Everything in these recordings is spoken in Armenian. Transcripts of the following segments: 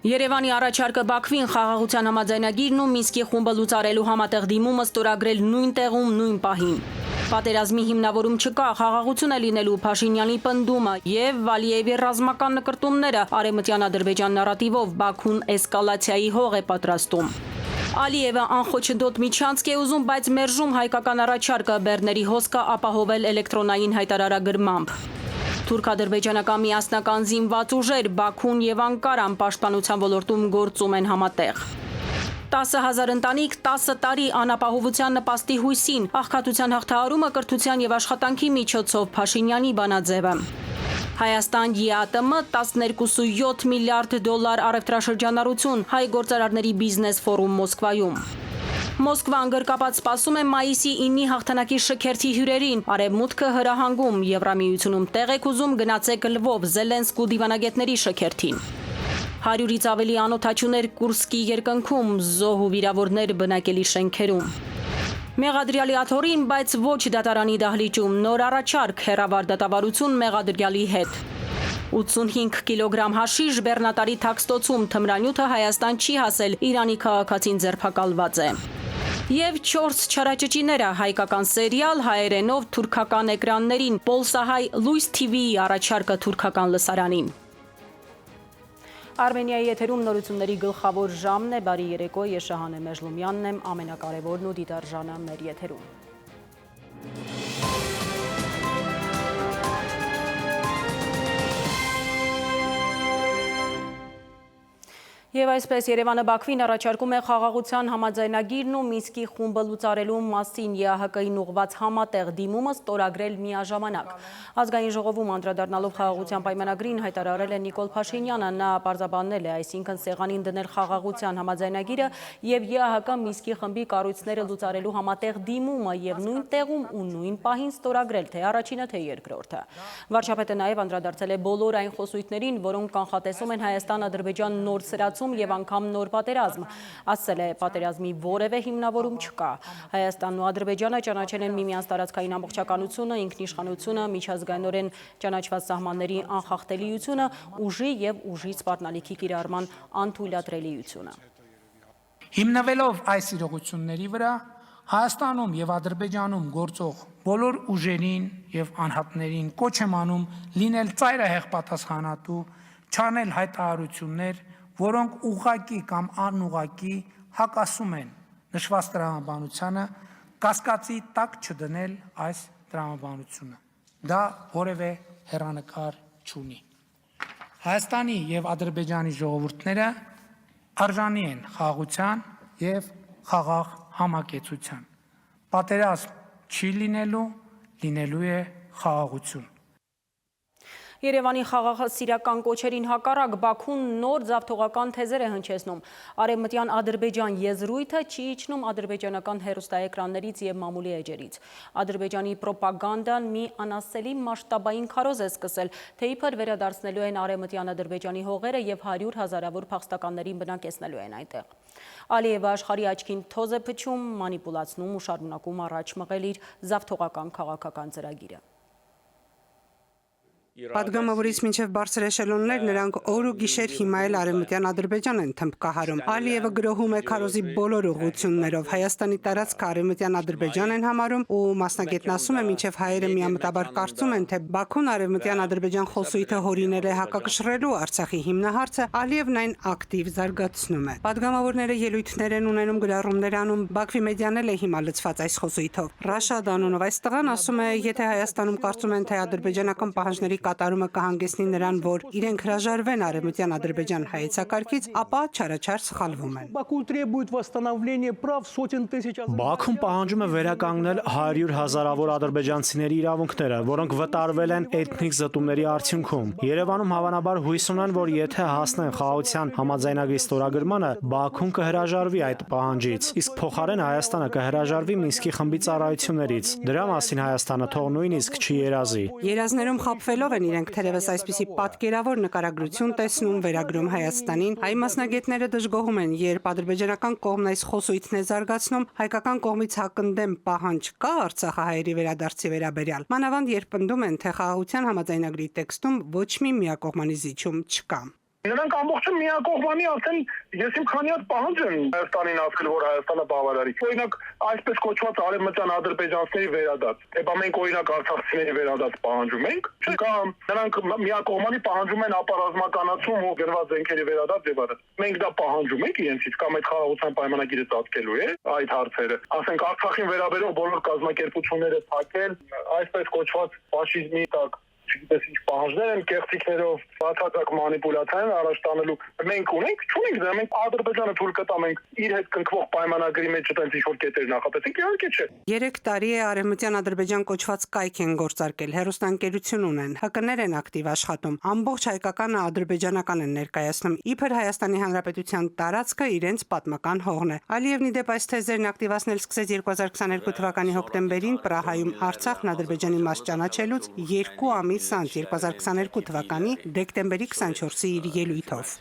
Երևանի առաջարկը Բաքվին խաղաղության համաձայնագիրն ու Մինսկի խումբը լուծարելու համատեղ դիմումը ստորագրել նույն տեղում, նույն պահին։ Պատերազմի հիմնավորում չկա, խաղաղություն է լինելու Փաշինյանի պնդումը եւ Վալիևի ռազմական նկրտումները արևմտյան Ադրբեջան նարատիվով Բաքուն էսկալացիայի հող է պատրաստում։ Ալիևը անխոչնդոտ միջանցք է ուզում, բայց մերժում հայկական առաջարկը բեռների հոսքը ապահովել էլեկտրոնային հայտարարագրմամբ։ Թուրք-ադրբեջանական միասնական զինված ուժեր Բաքուն եւ Անկարան պաշտպանության ոլորտում գործում են համատեղ։ 10,000 ընտանիք 10 տարի անապահովության նպաստի հույսին, աղքատության հաղթահարումը կրթության եւ աշխատանքի միջոցով Փաշինյանի բանաձևը։ Հայաստան ԵԱՏՄ 12.7 միլիարդ դոլար առևտրաշրջանառություն, հայ գործարարների բիզնես ֆորում Մոսկվայում։ Մոսկվան գրկապած սպասում է մայիսի 9-ի հաղթանակի շքերթի հյուրերին, արևմուտքը հրահանգում, Եվրամիությունում տեղ եք ուզում, գնացեք Լվով, Զելենսկու դիվանագետների շքերթին։ 100-ից ավելի անօթաչուներ Կուրսկի երկնքում, զոհ ու վիրավորներ բնակելի շենքերում։ Մեղադրյալի աթոռին, բայց ոչ դատարանի դահլիճում, նոր առաջարկ, հեռավար դատավարություն մեղադրյալի հետ։ 85 կիլոգրամ հաշիշ բեռնատարի թաքստոցում, թմրանյութը Հայաստան չի հասել, Իրանի քաղաքացին ձերբակալված է։ Եվ 4 չարաճճիները, հայկական սերիալ, հայերենով թուրքական էկրաններին, Պոլսահայ Լույս TV-ի առաջարկը թուրքական լսարանին։ Արմենիայի եթերում նորությունների գլխավոր ժամն է, բարի երեկո, ես Շահանե Մեժլումյանն եմ, ամենակարևորն ու դիտարժանը մեր եթերում։ Եվ այսպես Երևանը Բաքվին առաջարկում է խաղաղության համաձայնագիրն ու Մինսկի խումբը լուծարելու մասին ԵԱՀԿ-ին ուղղված համատեղ դիմումը ստորագրել միաժամանակ։ Ազգային ժողովում անդրադառնալով խաղաղության պայմանագրին հայտարարել է Նիկոլ Փաշինյանը, նա պարզաբանել է, այսինքն սեղանին դնել խաղաղության համաձայնագիրը եւ ԵԱՀԿ Մինսկի խմբի կառույցները լուծարելու համատեղ դիմումը եւ նույն տեղում ու նույն պահին ստորագրել թե առաջինը, թե երկրորդը։ Վարչապետը նաեւ անդրադարձել է բոլոր այն խոսույթներին, որոնք կանխատեսում են Հայաստան-Ադրբեջան նոր սրացում եւ անգամ նոր պատերազմ, ասել է պատերազմի որևէ հիմնավորում չկա։ Հայաստանն ու Ադրբեջանը ճանաչել են միմյանց տարածքային ամբողջականությունը, ինքնիշխանությունը, միջազգայինորեն ճանաչված սահմանների անխախտելիությունը, ուժի եւ ուժի սպառնալիքի կիրառման անթույլատրելիությունը։ Հիմնվելով այս իրողությունների վրա, Հայաստանում եւ Ադրբեջանում գործող բոլոր ուժերին եւ անհատներին կոչ եմ անում լինել ծայրահեղ պատասխանատու, չանել հայտարարություններ, որոնք ուղղակի կամ անուղղակի հակասում են նշված տրամաբանությանը, կասկածի տակ չդնել այս տրամաբանությունը։ Դա որևէ հեռանկար չունի։ Հայաստանի եւ Ադրբեջանի ժողովուրդները արժանի են խաղաղության եւ խաղաղ համակեցության։ Պատերազմ չի լինելու է խաղաղություն։ Երևանի խաղաղասիրական կոչերին հակառակ Բաքուն նոր ձավթողական թեզեր է հնչեցնում։ Արևմտյան Ադրբեջան եզրույթը չի իջնում ադրբեջանական հեռուստաէկրաններից եւ մամուլի էջերից։ Ադրբեջանի պրոպագանդան մի անասելի մասշտաբային քարոզ է սկսել, թե իբր վերադարձնելու են արևմտյան Ադրբեջանի հողերը եւ 100 հազարավոր փախստականներին բնակեցնելու են այնտեղ։ Ալիևը աշխարհի աչքին թոզ է փչում, մանիպուլացնում ու շարունակում առաջ մղել իր ձավթողական քաղաքական ծրագիրը։ Պատգամավորից մինչև բարձր էշելոններ նրանք օր ու գիշեր հիմա էլ արևմտյան Ադրբեջան են թմբկահարում։ Ալիևը գրոհում է քարոզի բոլոր ուղղություններով, Հայաստանի տարածքը արևմտյան Ադրբեջան են համարում ու մասնագետն ասում է, մինչև հայերը միամտաբար կարծում են, թե Բաքուն արևմտյան Ադրբեջան խոսույթը հորինել է հակակշռելու Արցախի հիմնահարցը, Ալիևն այն ակտիվ զարգացնում է։ Պատգամավորները ելույթներ են ունենում, գրառումներ անում, Բաքվի մեդիան էլ է հիմա լցված այս խոսույթով։ Ռաշադ Անոնով այս տղան ասում է, եթե Հայաստանում կարծում են, թե ադրբեջանական պահանջների կատարումը կհանգեցնի նրան, որ իրենք հրաժարվեն արևմտյան Ադրբեջան հայեցակարգից, ապա չարաչար սխալվում են։ Բաքուն պահանջում է վերականգնել 100 հազարավոր ադրբեջանցիների իրավունքները, որոնք վտարվել են էթնիկ զտումների արդյունքում։ Երևանում հավանաբար հույս ունեն, որ եթե հասնեն խաղաղության համաձայնագրի ստորագրմանը, Բաքուն կհրաժարվի այդ պահանջից, իսկ փոխարեն Հայաստանը կհրաժարվի Մինսկի խմբի ծառայություններից։ Դրա մասին Հայաստանը թող նույնիսկ չի երազի։ Երազներում խաբվելով են իրենք թերևս այսպիսի պատկերավոր նկարագրություն տեսնում, վերագրում Հայաստանին։ Հայ մասնագետները դժգոհում են, երբ ադրբեջանական կողմն այս խոսույթն է զարգացնում, հայկական կողմից հակընդդեմ պահանջ կա արցախահայերի վերադարձի վերաբերյալ։ Մանավանդ երբ պնդում են, թե խաղաղության համաձայնագրի տեքստում ոչ մի միակողմանի զիջում չկա։ Նրանք ամբողջը միակողմանի արդեն ես իմ քանի հատ պահանջ եմ Հայաստանին ասել, որ Հայաստանը բավարարի։ Օրինակ, այսպես կոչված արևմտյան ադրբեջանցիների վերադարձ։ Էբա մենք օրինակ արցախցիների վերադարձ պահանջում ենք, կամ նրանք միակողմանի պահանջում են ապառազմականացում ու գրված զենքերի վերադարձ եւ այլն։ Մենք դա պահանջում ենք իրենցից կամ այդ խաղաղության պայմանագիրը ծածկելու է այդ հարցերը։ Ասենք Արցախին վերաբերող բոլոր կազմակերպությունները փակել, այսպես կոչված ֆաշիզմի տակ չգիտես ինչ պահանջներ են կեղծիքներով բացարձակ մանիպուլյացիա են առաջ տանելու մենք ունենք չունենք դա մենք Ադրբեջանը թույլ կտանենք իր հետ կնքվող պայմանագրի մեջ այդպես ինչ որ կետեր նախատեսենք իհարկե չէ 3 տարի է Արևմտյան Ադրբեջան կոչված կայք են գործարկել հեռուստաընկերություն ունեն ՀԿ-ներ են ակտիվ աշխատում ամբողջ հայկականը ադրբեջանական են ներկայացնում իբր Հայաստանի Հանրապետության տարածքը իրենց պատմական հողն է Ալիևն ի դեպ այս թեզերն ակտիվացնել սկսեց 2022 թվականի հոկտեմբերին Պրահայում Արցախն Ադրբեջանի մաս ճանաչելուց 2 ամիս անց 2022 թվականի դեկտեմբերի 24-ի իր ելույթով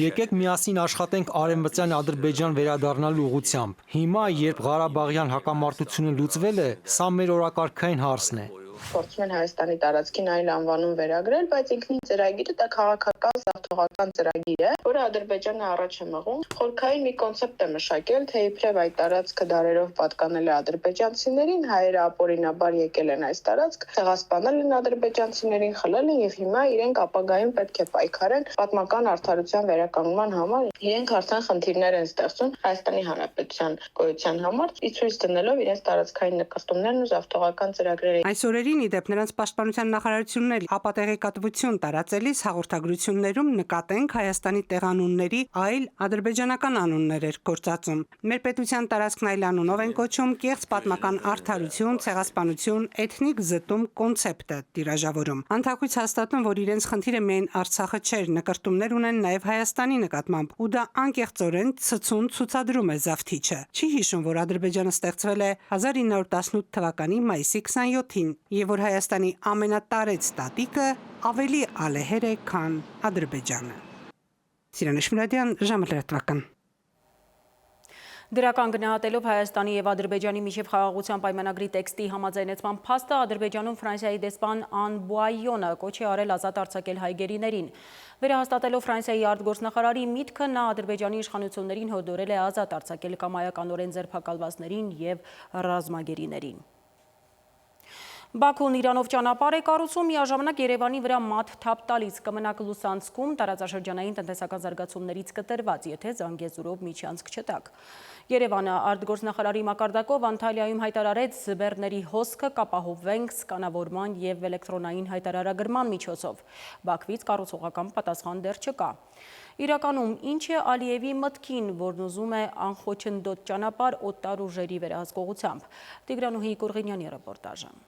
Եկեք միասին աշխատենք Արևմտյան Ադրբեջան վերադառնալու ուղղությամբ Հիմա երբ Ղարաբաղյան հակամարտությունը լուծվել է սա մեր օրակարգային հարցն է Փորձում են Հայաստանի տարածքին այլ անվանում վերագրել, բայց ինքնին ծրագիրը դա քաղաքական զավթողական ծրագիր է, որը Ադրբեջանը առաջ է մղում։ Խորքային մի կոնցեպտ է մշակել, թե իբրև այդ տարածքը դարերով պատկանել է ադրբեջանցիներին, հայերը ապօրինաբար եկել են այս տարածք, ցեղասպանել են ադրբեջանցիներին, խլել են եւ հիմա իրենք ապագայում պետք է պայքարեն պատմական արդարության վերականգնման համար։ Իրենք արդեն խնդիրներ են ստեղծում Հայաստանի Հանրապետության գոյության համար, ցույց դնելով իրենց տարածքային նկատումներն ու զավթողական ծրագրերը։ Այս օրերին ի դեպ նրանց պաշտպանության նախարարությունն էլ ապատեղեկատվություն տարածելիս հաղորդագրություններում նկատենք Հայաստանի տեղանունների այլ ադրբեջանական անուններ էր գործածում։ Մեր պետության տարածքն այլ անունով են կոչում կեղծ պատմական արդարություն, ցեղասպանություն, էթնիկ զտում կոնցեպտը տիրաժավորում։ Անթակույց հաստատում, որ իրենց խնդիրը միայն Արցախը չէր, նկարտումներ ունեն նաև Հայաստանի նկատմամբ, ու դա անկեղծորեն ցցուն ցուցադրում է զավթիչը։ Չի հիշում, որ Ադրբեջանը ստեղծվել է 1918 թվականի մայիսի 27-ին, եւ որ Հայաստանի ամենատարեց տատիկը ավելի ալեհեր է, քան Ադրբեջանը։ Սիրան Շմրադյան, ժամլրատվական։ Դրական գնահատելով Հայաստանի եւ Ադրբեջանի միջև խաղաղության պայմանագրի տեքստի համաձայնեցման փաստը Ադրբեջանում Ֆրանսիայի դեսպան Ան Բուայոնը կոչ է արել ազատ արձակել հայ գերիներին։ Վերահաստատելով Ֆրանսիայի արտգործնախարարի միտքը նա Ադրբեջանի իշխանություններին հորդորել է ազատ արձակել կամայականորեն ձերբակալվածներին եւ ռազմագերիներին։ Բաքուն Իրանով ճանապարհ է կառուցում, միաժամանակ Երևանի վրա մատ թափ տալիս կմնաք Լուսանցքում տարածաշրջանային տնտեսական զարգացումներից կտրված, եթե Զանգեզուրով միջանցք չտակ։ Երևանը արտգործնախարարի մակարդակով Անտալիայում հայտարարեց զբեռների հոսքը կապահովենք սկանավորման եւ էլեկտրոնային հայտարարագրման միջոցով։ Բաքվից կառուցողական պատասխան դեռ չկա։ Իրականում ինչ է Ալիևի մտքին, որն ուզում է անխոչնդոտ ճանապարհ օտար ուժերի վերահսկողությամբ։ Տիգրանուհի Կուրղինյանի ռեպորտաժը։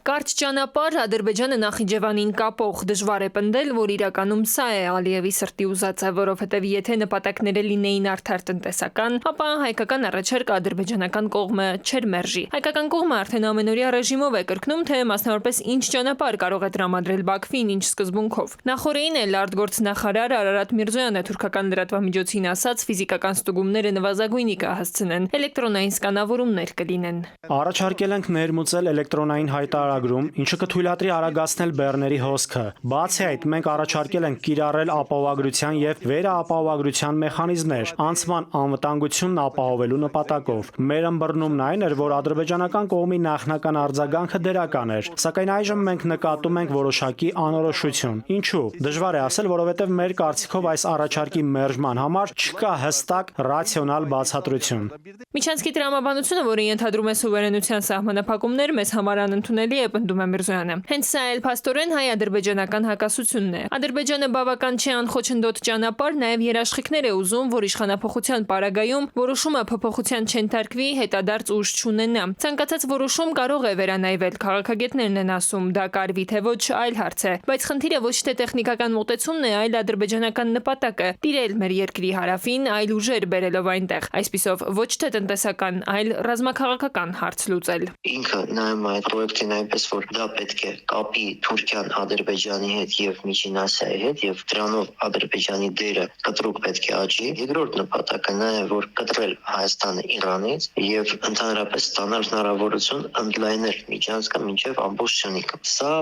Կարճ ճանապարհ Ադրբեջանը Նախիջևանին կապող դժվար է պնդել, որ իրականում սա է Ալիևի սրտի ուզածը, որովհետև եթե նպատակները լինեին արդար տնտեսական, ապա հայկական առաջարկը ադրբեջանական կողմը չէր մերժի։ Հայկական կողմը արդեն ամենօրյա ռեժիմով է կրկնում, թե մասնավորապես ինչ ճանապարհ կարող է տրամադրել Բաքվին, ինչ սկզբունքով։ Նախորդին էլ արտգործնախարար Արարատ Միրզոյանը թուրքական լրատվամիջոցին ասաց, ֆիզիկական ստուգումները նվազագույնի կհասցնեն, էլեկտրոնային սկանավորումներ կլինեն։ Առաջարկել ենք ներմուծել էլեկտրոնային հայտարարագրում, ինչը կթույլատրի արագացնել բեռների հոսքը։ Բացի այդ, մենք առաջարկել ենք կիրառել ապահովագրության եւ վերաապահովագրության մեխանիզմներ, անցման անվտանգությունն ապահովելու նպատակով։ Մեր ըմբռնումն այն էր, որ ադրբեջանական կողմի նախնական արձագանքը դրական էր, սակայն այժմ մենք նկատում ենք որոշակի անորոշություն։ Ինչու՞։ Դժվար է ասել, որովհետեւ մեր կարծիքով այս առաջարկի մերժման համար չկա հստակ ռացիոնալ բացատրություն։ Միջանցքի տրամաբանությունը, որը ենթադրում է սուվերենության սահմանափակումներ, մեզ համար անընդունելի է, պնդում է Միրզոյանը։ Հենց սա էլ փաստորեն հայ-ադրբեջանական հակասությունն է։ Ադրբեջանը բավական չի անխոչնդոտ ճանապարհ, նաև երաշխիքներ է ուզում, որ իշխանափոխության պարագայում որոշումը փոփոխության չընթարկվի, հետադարձ ուժ չունենա։ Ցանկացած որոշում կարող է վերանայվել, քաղաքագետներն են ասում, դա կարվի թե ոչ այլ հարց է, բայց խնդիրը ոչ թե տեխնիկական մոտեցումն է, այլ ադրբեջանական նպատակը՝ տիրել մեր երկրի հարավին, այլ ուժեր բերելով այնտեղ, այսպիսով ոչ թե տնտեսական, այլ ռազմաքաղաքական հարց լուծել։ Ինքը նայում այդ պրոյեկտին այնպես որ դա պետք է կապի Թուրքիան Ադրբեջանի հետ եւ Միջին Ասիայի հետ եւ դրանով Ադրբեջանի դերը կտրուկ պետք է աճի։ Երկրորդ նպատակը նա է, որ կտրել Հայաստանը Իրանից եւ ընդհանրապես ստանալ հնարավորություն ընդլայնել միջանցքը մինչեւ ամբողջ Սյունիքը։ Սա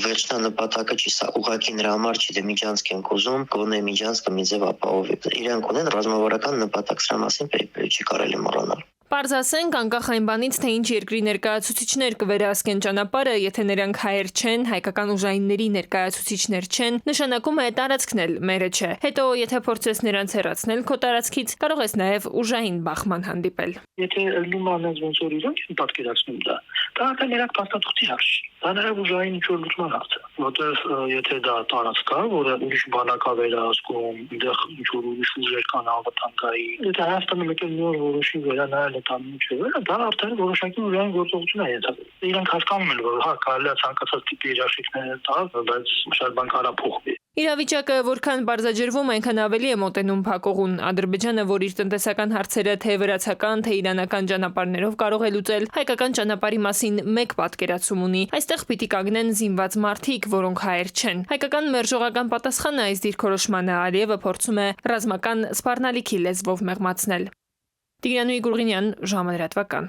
վերջնանպատակը չի, սա ուղղակի նրա համար չի, դե միջանցք են կոզում, գոնե միջանցքը մի ձև ապահովի։ Իրանք ունեն ռազմավարական նպատակ, սրա մասին չի կարելի մոռանալ։ Պարզ ասենք, անկախ այն բանից, թե ինչ երկրի ներկայացուցիչներ կվերահսկեն ճանապարհը, եթե նրանք հայեր չեն, հայկական ուժայինների ներկայացուցիչներ չեն, նշանակում է տարածքն էլ մերը չէ։ Հետո, եթե փորձես նրանց հեռացնել քո տարածքից, կարող ես նաև ուժային բախման հանդիպել։ Եթե լումանից ոնց որ իրենք են պատկերացնում դա արդեն նրանք փաստաթղթի հարց չի։ Դա նաև ուժային ինչ-որ լուծման հարց է, որտեղ եթե դա տարածք կա, որը ուրիշ բանակ է վերահսկում, այնտեղ ինչ-որ ուրիշ ուժեր կան անվտանգային, եթե Հայաստանը մեկ էլ նոր որոշի վերանայել դա արդեն որոշակի ուժային գործողություն է ենթադրվում։ Իրանք հասկանում են, որ հա կարելի է ցանկացած տիպի երաշխիքներ տալ, բայց շատ բան կարա փոխվի։ Իրավիճակը որքան բարձրաձևում, այնքան ավելի է մոտենում փակողուն։ Ադրբեջանը, որ իր տնտեսական հարցերը թե վրացական, թե իրանական ճանապարհներով կարող է լուծել, հայկական ճանապարհի մասին մեկ պատկերացում ունի։ Այստեղ պիտի կանգնեն զինված մարդիկ, որոնք հայեր չեն։ Հայկական մերժողական պատասխանը այս դիրքորոշմանը Ալիևը փորձում է ռազմական սպառնալիքի լեզվով մեղմացնել։ Տիգրանուհի Գուլղինյան, ժամը լրատվական։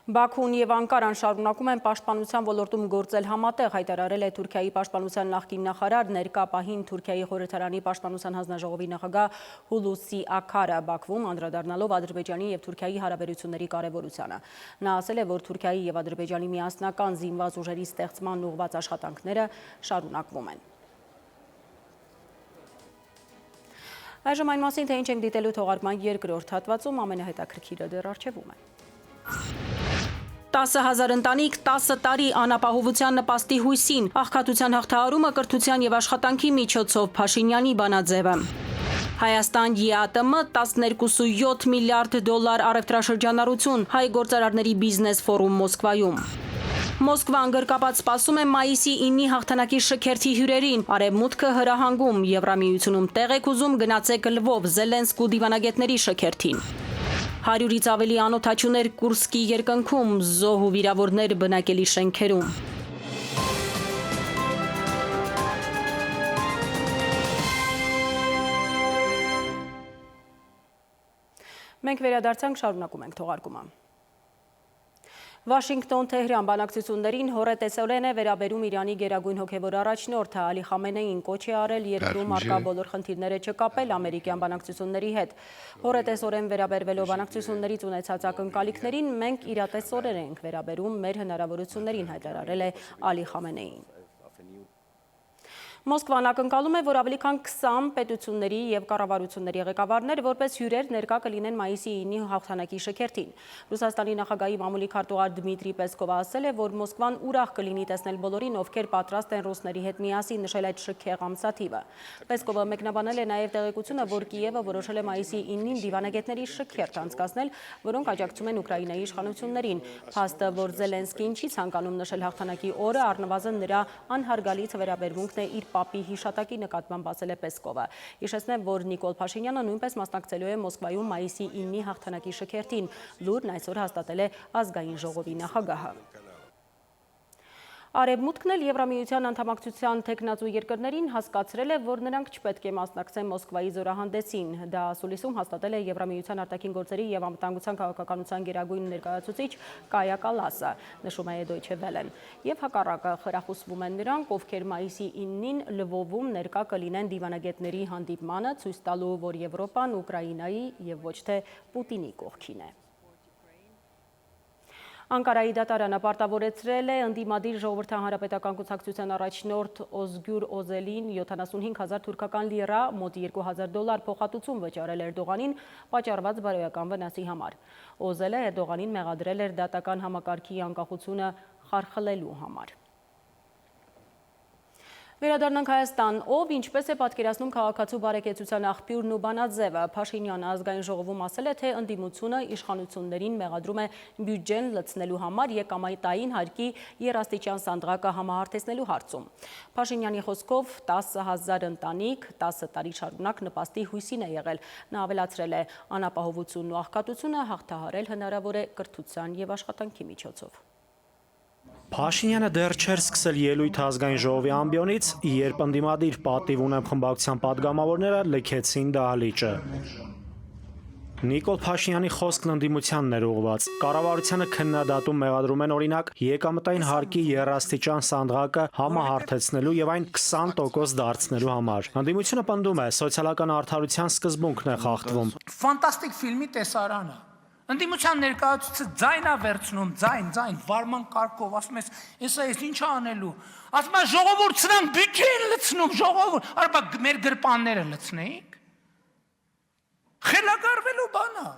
Բաքուն եւ Անկարան շարունակում են պաշտպանության ոլորտում գործել համատեղ, հայտարարել է Թուրքիայի պաշտպանության նախկին նախարար, ներկա պահին Թուրքիայի խորհրդարանի պաշտպանության հանձնաժողովի նախագահ Հուլուսի Աքարը Բաքվում անդրադառնալով Ադրբեջանի եւ Թուրքիայի հարաբերությունների կարեւորությանը։ Նա ասել է, որ Թուրքիայի եւ Ադրբեջանի միասնական զինված ուժերի ստեղծման ուղղված աշխատանքները շարունակվում են։ Այժմ այն մասին, թե ինչ ենք դիտելու թողարկման երկրորդ հատվածում, ամենահետաքրքիրը դեռ առջևում է։ 10,000 ընտանիք 10 տարի անապահովության նպաստի հույսին, աղքատության հաղթահարումը կրթության եւ աշխատանքի միջոցով Փաշինյանի բանաձևը։ Հայաստան ԵԱՏՄ 12.7 միլիարդ դոլար առևտրաշրջանառություն, հայ գործարարների բիզնես ֆորում Մոսկվայում։ Մոսկվան գրկապած սպասում է մայիսի 9-ի հաղթանակի շքերթի հյուրերին, արևմուտքը հրահանգում, Եվրամիությունում տեղ եք ուզում, գնացեք Լվով, Զելենսկու դիվանագետների շքերթին։ 100-ից ավելի անօթաչուներ Կուրսկի երկնքում, զոհ ու վիրավորներ բնակելի շենքերում։ Մենք վերադարձանք, շարունակում ենք թողարկումը։ Վաշինգտոն-Թեհրան բանակցություններին հոռետեսորեն է վերաբերում Իրանի գերագույն հոգևոր առաջնորդը Ալի Խամենեին կոչ է արել երկրում առկա բոլոր խնդիրները չկապել ամերիկյան բանակցությունների հետ։ Հոռետեսորեն վերաբերվելով բանակցություններից ունեցած ակնկալիքներին մենք իրատեսորեն ենք վերաբերում մեր հնարավորություններին, հայտարարել է Ալի Խամենեին։ Մոսկվան ակնկալում է, որ ավելի քան 20 պետությունների եւ կառավարությունների ղեկավարներ որպես հյուրեր ներկա կլինեն մայիսի 9-ի հաղթանակի շքերթին։ Ռուսաստանի նախագահի մամուլի քարտուղար Դմիտրի Պեսկովը ասել է, որ Մոսկվան ուրախ կլինի տեսնել բոլորին, ովքեր պատրաստ են ռուսների հետ միասին նշել այդ շքեղ ամսաթիվը։ Պեսկովը մեկնաբանել է նաեւ տեղեկությունը, որ Կիևը որոշել է մայիսի 9-ին դիվանագետների շքերթ անցկացնել, որոնք աջակցում են Ուկրաինայի իշխանություններին։ Փաստը, որ Զելենսկին չի ցանկանում նշել հաղթանակի օրը, առնվազն նրա անհարգալից վերաբերմունքն է իր պապի հիշատակի նկատմամբ, ասել է Պեսկովը։ Հիշեցնեմ, որ Նիկոլ Փաշինյանը նույնպես մասնակցելու է Մոսկվայում մայիսի 9-ի հաղթանակի շքերթին, լուրն այսօր հաստատել է ազգային ժողովի նախագահը։ Արևմուտքն էլ Եվրամիության անդամակցության թեկնածու երկրներին հասկացրել է, որ նրանք չպետք է մասնակցեն Մոսկվայի զորահանդեսին։ Դա ասուլիսում հաստատել է Եվրամիության արտաքին գործերի եւ անվտանգության քաղաքականության գերագույն ներկայացուցիչ Կայա Կալասը, նշում է Deutsche Welle-ն։ Եվ հակառակը խրախուսվում են նրանք, ովքեր մայիսի 9-ին Լվովում ներկա կլինեն դիվանագետների հանդիպմանը, ցույց տալու, որ Եվրոպան Ուկրաինայի եւ ոչ թե Պուտինի կողքին է։ Անկարայի դատարանը պարտավորեցրել է ընդդիմադիր ժողովրդական հանրապետական կուսակցության առաջնորդ Օզգյուր Օզելին 75,000 թուրքական լիրա, մոտ $2,000 փոխհատուցում վճարել Էրդողանին պատճառված բարոյական վնասի համար։ Օզելը Էրդողանին մեղադրել էր դատական համակարգի անկախությունը խարխլելու համար։ Վերադառնանք Հայաստան, ով ինչպես է պատկերացնում քաղաքացու բարեկեցության աղբյուրն ու բանաձևը։ Փաշինյանը ազգային ժողովում ասել է, թե ընդդիմությունը իշխանություններին մեղադրում է բյուջեն լցնելու համար եկամայտային հարկի երաստիճան սանդղակը համահարթեցնելու հարցում։ Փաշինյանի խոսքով 10,000 ընտանիք 10 տարի շարունակ նպաստի հույսին է եղել։ Նա ավելացրել է, անապահովությունն ու աղքատությունը հաղթահարել հնարավոր է կրթության եւ աշխատանքի միջոցով։ Փաշինյանը դեռ չէր սկսել ելույթ ազգային ժողովի ամբիոնից, երբ ընդդիմադիր պատիվ ունեմ խմբակցության падգամավորները լքեցին դահլիճը։ Նիկոլ Փաշինյանի խոսքն ընդդիմությանն էր ուղղված։ Կառավարությանը քննադատում մեղադրում են օրինակ եկամտային հարկի երաստիճան սանդղակը համահարթեցնելու եւ այն 20% դարձնելու համար։ Ընդդիմությունը պնդում է, սոցիալական արդարության սկզբունքն է խախտվում։ Ֆանտաստիկ ֆիլմի տեսարանը։ Ընդդիմության ներկայացուցիչը ձայնա վերցնում, ձայն, վարման կարգով, ասում ես, ես ինչ անելու։ Ասում է ժողովուրդ սրանք բյուջե են լցնում, ժողովուրդ, արբա մեր գրպանները լցնեինք։ Խելագարվելու բան է։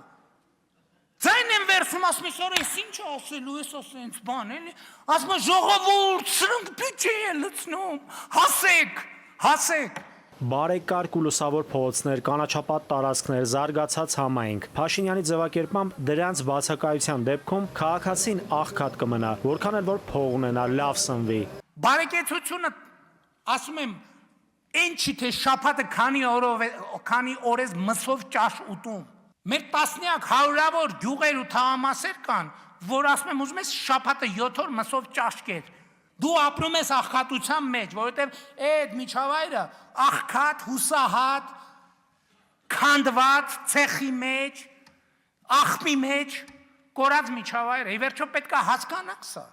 Ձայն են վերցնում, ասում ես, օր ես ինչ ասելու, ես ասենց բան էլի։ Ասում է ժողովուրդ սրանք բյուջե են լցնում, հասեք։ Բարեկարգ ու լուսավոր փողոցներ, կանաչապատ տարածքներ, զարգացած համայնք։ Փաշինյանի ձևակերպմամբ դրանց բացակայության դեպքում քաղաքացին աղքատ կմնա, որքան էլ որ փող ունենա, լավ սնվի։ Բարեկեցությունը, ասում եմ, այն չի թե շաբաթը քանի օրես մսով ճաշ ուտում։ Մեր տասնյակ հարյուրավոր գյուղեր ու թաղամասեր կան, որ ասում եմ ուզում ես շաբաթը 7 օր մսով ճաշ կեր։ Դու ապրում ես աղքատության մեջ, որովհետև այդ միջավայրը աղքատ, հուսահատ, քանդված, ցեխի մեջ, աղբի մեջ կորած միջավայր է։ Ի վերջո պետք է հասկանաք սա։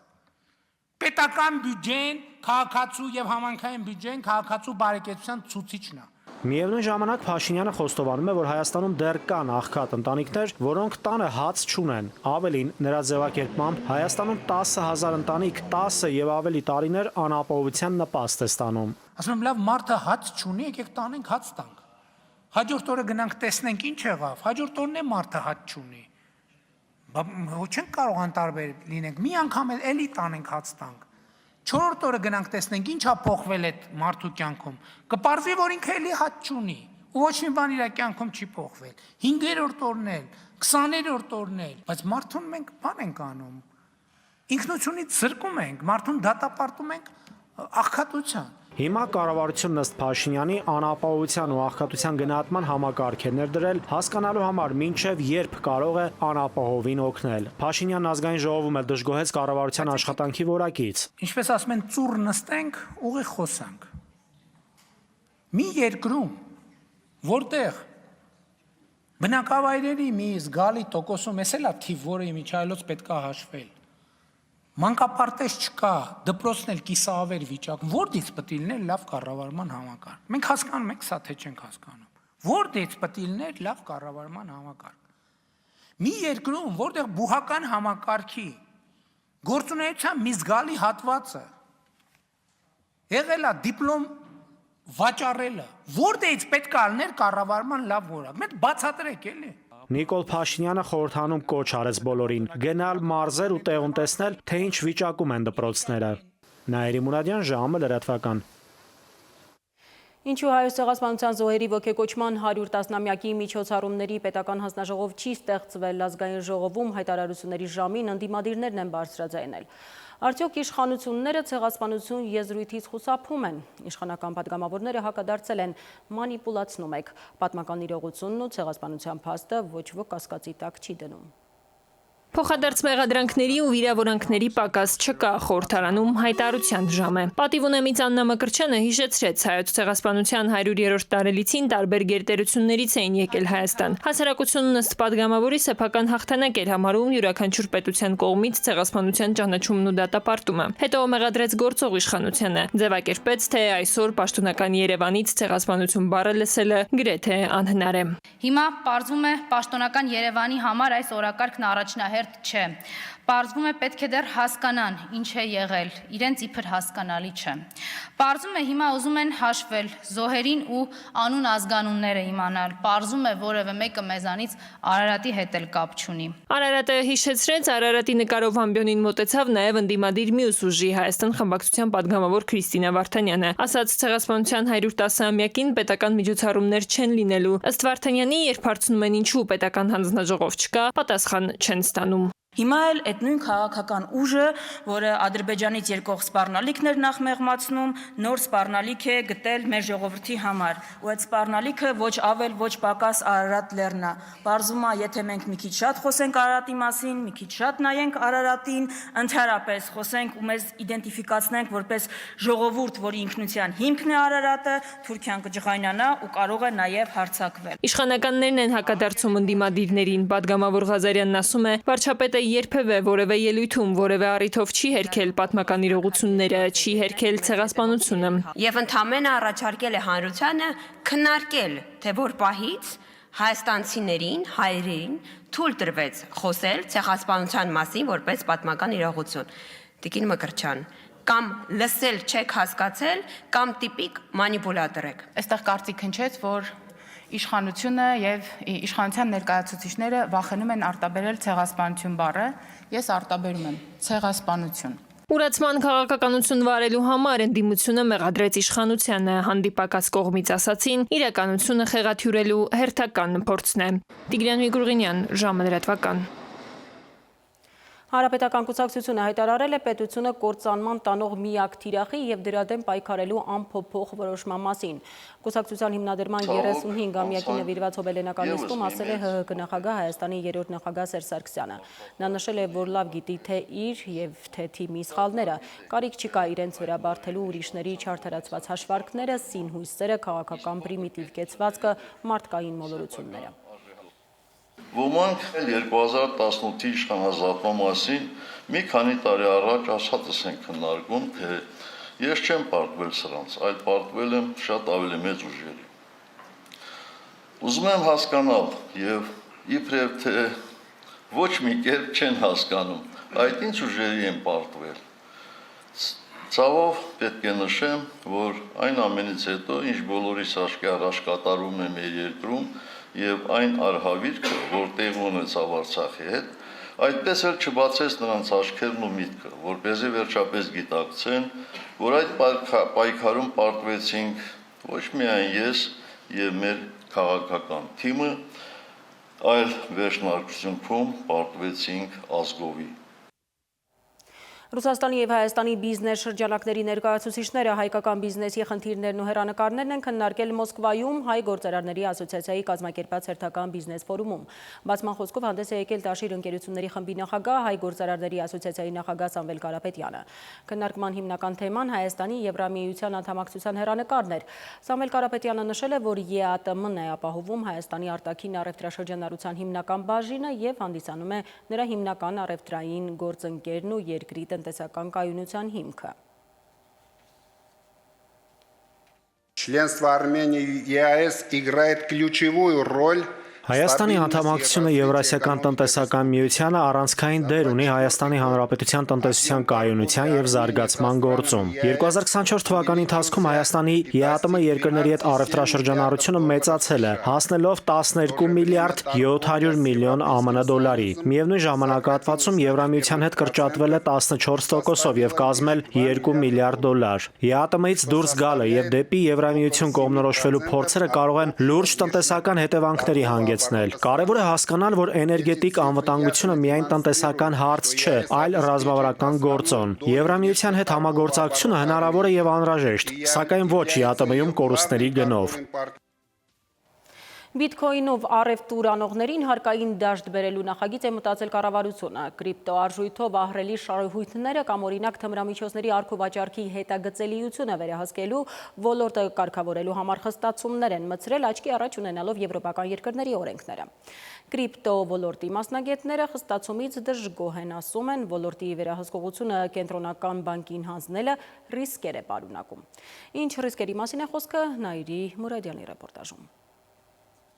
Պետական բյուջեն, քաղաքացու եւ համայնքային բյուջեն քաղաքացու բարեկեցության ցուցիչն է։ Միևնույն ժամանակ Փաշինյանը խոստովանում է, որ Հայաստանում դեռ կան աղքատ ընտանիքներ, որոնք տանը հաց չունեն։ Ավելին, նրա ձևակերպմամբ Հայաստանում 10,000 ընտանիք 10 եւ ավելի տարիներ անապահովության նպաստ է ստանում։ Ասում եմ, լավ, մարդը հաց չունի, եկեք տանենք հաց տանք։ Հաջորդ օրը գնանք տեսնենք ինչ եղավ։ Հաջորդ օրն է մարդը հաց չունի։ Չենք կարող անտարբեր լինենք։ Մի անգամ էլի տանենք հաց տանք։ 4-րդ օրը գնանք տեսնենք ինչա փոխվել այդ մարդու կյանքում։ Կպարզվի, որ ինքը էլի հաց չունի, ու ոչ մի բան իր կյանքում չի փոխվել։ 5-րդ օրն էլ, 20-րդ օրն էլ, բայց մարդուն մենք բան ենք անում։ Ինքնությունից զրկում ենք, մարդուն դատապարտում ենք աղքատության։ Հիմա կառավարությունն ըստ Փաշինյանի անապահովության ու աղքատության գնահատման համակարգ է ներդրել, հասկանալու համար մինչև երբ կարող է անապահովին օգնել։ Փաշինյանն ազգային ժողովում էլ դժգոհեց կառավարության աշխատանքի որակից։ Ինչպես ասում են, ծուռ նստենք, ուղիղ խոսանք։ Մի երկրում, որտեղ բնակավայրերի մի զգալի տոկոսում, էս էլ է թիվ, որը իմիջայլոց պետք է հաշվել։ Մանկապարտեզ չկա, դպրոցն էլ կիսավեր վիճակում, որտից պետք է լիներ լավ կառավարման համակարգ։ Մենք հասկանում ենք սա, թե չենք հասկանում։ Որտից պետք է լիներ լավ կառավարման համակարգ։ Մի երկրում, որտեղ բուհական համակարգի գործունեության մի զգալի հատվածը եղել է դիպլոմ վաճառելը, որտեղից պետք է լիներ կառավարման լավ որակ։ Մենք բացատրեք էլի։ Նիկոլ Փաշինյանը խորհրդանում կոչ արեց բոլորին գնալ մարզեր ու տեղում տեսնել, թե ինչ վիճակում են դպրոցները։ Նաիրի Մուրադյան, ժամը լրատվական։ Ինչու Հայոց ցեղասպանության զոհերի ոգեկոչման 100 տասնամյակի միջոցառումների պետական հանձնաժողով չի ստեղծվել ազգային ժողովում, հայտարարությունների ժամին ընդդիմադիրներն են բարձրաձայնել։ Արդյոք իշխանությունները ցեղասպանություն եզրույթից խուսափում են։ Իշխանական падգամավորները հակադարձել են մանիպուլացնում եք։ Պատմական իրողությունն ու ցեղասպանության փաստը ոչ ոք կասկածի տակ չի դնում։ Փոխադարձ մեղադրանքների ու վիրավորանքների պակաս չկա, խորհրդարանում հայտարարության ժամ է։ Պատիվ ունեմից Աննա Մկրտչյանը հիշեցրեց Հայոց ցեղասպանության 100-րդ տարելիցին տարբեր գերտերություններից էին եկել Հայաստան։ Հասարակությունն ըստ падգամավորի սեփական հաղթանակ էր համարում յուրաքանչյուր պետության կողմից ցեղասպանության ճանաչումն ու դատապարտումը։ Հետո մեղադրեց գործող իշխանությանը։ Ձևակերպեց, թե այսօր պաշտոնական Երևանից ցեղասպանություն բառը լսելը գրեթե անհնար է։ Հիմա պարզվում է պաշտոնական Երևանի համար այս օրակարգն առաջնահերթ չէ։ Պարզվում է պետք է դեռ հասկանան ինչ է եղել, իրենց իբր հասկանալի չէ։ Պարզվում է հիմա ուզում են հաշվել զոհերին ու անուն ազգանունները իմանալ։ Պարզում է որևէ մեկը մեզանից Արարատի հետ էլ կապ չունի։ Արարատը հիշեցրեց, Արարատի նկարով ամբիոնին մոտեցավ նաև ընդդիմադիր մյուս ուժի Հայաստան խմբակցության падգամավոր Քրիստինա Վարդանյանը։ Ասաց ցեղասպանության 110-ամյակին պետական միջոցառումներ չեն լինելու։ Ըստ Վարդանյանի, երբ հարցնում են ինչու պետական հանձնաժողով չկա, պատասխան չեն ստանում։ Հիմա էլ այդ նույն քաղաքական ուժը, որը Ադրբեջանից եկող սպառնալիքներ նախ մեղմացնում, նոր սպառնալիք է գտել մեր ժողովրդի համար, ու այդ սպառնալիքը ոչ ավել, ոչ պակաս Արարատ լեռնա։ Պարզվում է, եթե մենք մի քիչ շատ խոսենք Արարատի մասին, մի քիչ շատ նայենք Արարատին, ընդհանրապես խոսենք ու մեզ իդենտիֆիկացնենք որպես ժողովուրդ, որի ինքնության հիմքն է Արարատը, Թուրքիան կջղայնանա ու կարող է նաև հարձակվել։ Իշխանականներն են հակադարձում ընդդիմադիրներին։ Պատգամավոր Ղազարյանն ասում է, վարչապետը երբևէ որևէ ելույթում, որևէ առիթով չի հերքել պատմական իրողությունները, չի հերքել ցեղասպանությունը։ Եվ ընդամենը առաջարկել է հանրությանը քննարկել, թե որ պահից հայաստանցիներին, հայերին թույլ տրվեց խոսել ցեղասպանության մասին որպես պատմական իրողություն։ Տիկին Մկրտչյան, կամ լսել չեք հասկացել, կամ տիպիկ մանիպուլատոր եք։ Այստեղ կարծիք հնչեց, որ իշխանությունը եւ իշխանության ներկայացուցիչները վախենում են արտաբերել ցեղասպանություն բառը, ես արտաբերում եմ ցեղասպանություն։ Ուրացման քաղաքականություն վարելու համար ընդդիմությունը մեղադրեց իշխանությանը, հանդիպակաց կողմից ասացին, իրականությունը խեղաթյուրելու հերթական փորձն է։ Տիգրան Միգուրգինյան, ժամը լրատվական։ Հանրապետական կուսակցությունը հայտարարել է պետությունը կործանման տանող միակ թիրախի եւ դրա դեմ պայքարելու անփոփոխ որոշման մասին։ Կուսակցության հիմնադրման 35-ամյակի նվիրված հոբելենական նիստում ասել է ՀՀԿ նախագահ Հայաստանի երրորդ նախագահ Սերժ Սարգսյանը։ Նա նշել է, որ լավ գիտի թե իր եւ թե թիմի սխալները, կարիք չկա իրենց վրա բարթելու ուրիշների չարդարացված հաշվարկները, սինհույսերը, քաղաքական պրիմիտիվ կեցվածքը, մարդկային մոլորությունները։ Ոմանք 2018-ի իշխանազատման մասին մի քանի տարի առաջ ասածս են քննարկում, թե ես չեմ պարտվել սրանց, այլ պարտվել եմ շատ ավելի մեծ ուժերի։ Ուզում եմ հասկանալ եւ իբրև թե ոչ մի կերպ չեն հասկանում, այդ ինչ ուժերի են պարտվել։ Ցավով պետք է նշեմ, որ այն ամենից հետո, ինչ բոլորիս աչքի առաջ կատարվում է մեր երկրում, եւ այն արհավիրքը, որ տեղի ունեցավ Արցախի հետ, այդպես էլ չբացեց նրանց աչքերն ու միտքը, որպեսզի վերջապես գիտակցեն, որ այդ պայքարում պարտվեցինք ոչ միայն ես եւ մեր քաղաքական թիմը, այլ վերջնարկությունում պարտվեցինք ազգովի։ Ռուսաստանի եւ Հայաստանի բիզնես շրջանակների ներկայացուցիչները հայկական բիզնեսի խնդիրներն ու հեռանկարներն են քննարկել Մոսկվայում Հայ գործարարների ասոցիացիայի կազմակերպած հերթական բիզնես ֆորումում։ Բացման խոսքով հանդես է եկել Տաշիր ընկերությունների խմբի նախագահ, Հայ գործարարների ասոցիացիայի նախագահ Սամվել Կարապետյանը։ Քննարկման հիմնական թեման Հայաստանի Եվրամիության անդամակցության հեռանկարն էր։ Սամվել Կարապետյանը նշել է, որ ԵԱՏՄ-ն է ապահովում Հայաստանի արտաքին առևտրաշրջանառության հիմնական բաժինը եւ հանդիսանում է նրա հիմնական առևտրային գործընկերն ու երկրի տնտեսական կայունության հիմքը։ Членство Армении в ЕАЭС играет ключевую роль Հայաստանի անդամակցությունը Եվրասիական տնտեսական միությանը առանցքային դեր ունի Հայաստանի Հանրապետության տնտեսության կայունության եւ զարգացման գործում։ 2024 թվականի ընթացքում Հայաստանի ԵԱՏՄ երկրների հետ առևտրաշրջանառությունը մեծացել է, հասնելով 12 միլիարդ 700 միլիոն ԱՄՆ դոլարի։ Միևնույն ժամանակահատվածում Եվրամիության հետ կրճատվել է 14%-ով եւ կազմել 2 միլիարդ դոլար։ ԵԱՏՄ-ից դուրս գալը եւ դեպի Եվրամիություն կողմնորոշվելու փորձերը կարող են լուրջ տնտեսական հետևանքների հանգեցնել։ Կարևոր է հասկանալ, որ էներգետիկ անվտանգությունը միայն տնտեսական հարց չէ, այլ ռազմավարական գործոն։ Եվրամիության հետ համագործակցությունը հնարավոր է եւ անհրաժեշտ, սակայն ոչ ԵԱՏՄ-ում կորուստների գնով։ Բիտքոինով առևտուր անողներին հարկային դաշտ բերելու նախագիծ է մտածել կառավարությունը։ Կրիպտոարժույթով ահռելի շահույթները կամ օրինակ թմրամիջոցների առքովաճառքի հետագծելիությունը վերահսկելու ոլորտը կարգավորելու համար խստացումներ են մտցրել աչքի առաջ ունենալով եվրոպական երկրների օրենքները։ Կրիպտո ոլորտի մասնագետները խստացումից դժգոհ են, ասում են, ոլորտի վերահսկողությունը կենտրոնական բանկին հանձնելը ռիսկեր է պարունակում։ Ինչ ռիսկերի մասին է խոսքը Նայիրի Մուրադյանի ռեպորտաժում։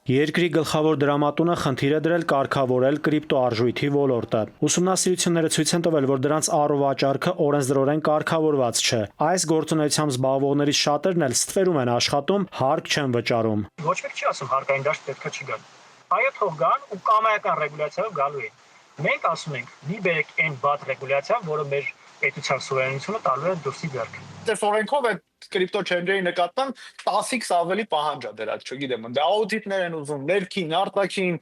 Երկրի գլխավոր դրամատունը խնդիր է դրել կարգավորել կրիպտոարժույթի ոլորտը։ Ուսումնասիրությունները ցույց են տվել, որ դրանց առողջարքը օրենսդրորեն կարգավորված չէ։ Այս գործունեությամբ զբաղվողներից շատերն էլ ստվերում են աշխատում, հարկ չեն վճարում։ Ոչ մեկ չի ասում հարկային դաշտ պետք է չգան։ Այո, թող գան ու կամայական ռեգուլյացիայով գալու են։ Մենք ասում ենք՝ մի բերեք այն բաց ռեգուլյացիա, որը մեր պետության սուվերենությունը տալու է դուրսի ձեռք։ Այս օրենքով այդ կրիպտո չենջերի նկատմամբ 10x ավելի պահանջ է դրած, չգիտեմ, ընդ աուդիտներ են ուզում, ներքին, արտաքին,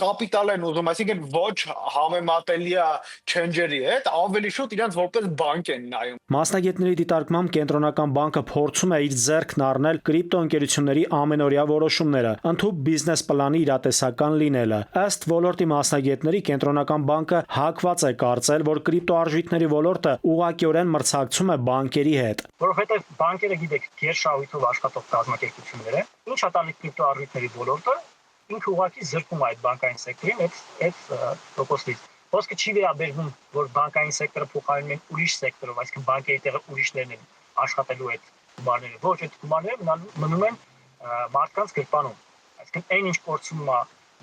կապիտալ են ուզում, այսինքն ոչ համեմատելի է չենջերի հետ, ավելի շուտ իրենց որպես բանկ են նայում։ Մասնագետների դիտարկմամբ կենտրոնական բանկը փորձում է իր ձեռքն առնել կրիպտո ընկերությունների ամենօրյա որոշումները, ընդհանուր բիզնես պլանի իրատեսական լինելը։ Ըստ ոլորտի մասնագետների կենտրոնական բանկը հակված է կարծել, որ կրիպտոարժույթների ոլորտը ուղղակիորեն մրցակցում է բանկերի հետ։ Որովհետև բանկերը գիտեք, գերշահույթով աշխատող կազմակերպություններ են, ինչ է տալիս կրիպտոարժույթների ոլորտը, ինքը ուղղակի զրկում է այդ բանկային սեկտորին այդ տոկոսից։ Ոսկե չի վերաբերվում, որ բանկային սեկտորը փոխարինում են ուրիշ սեկտորով, այսինքն բանկերի տեղը ուրիշներն են աշխատելու այդ գումարները։ Ոչ, այդ գումարները մնում են մարդկանց գրպանում։ Այսինքն այն ինչ կորցնում է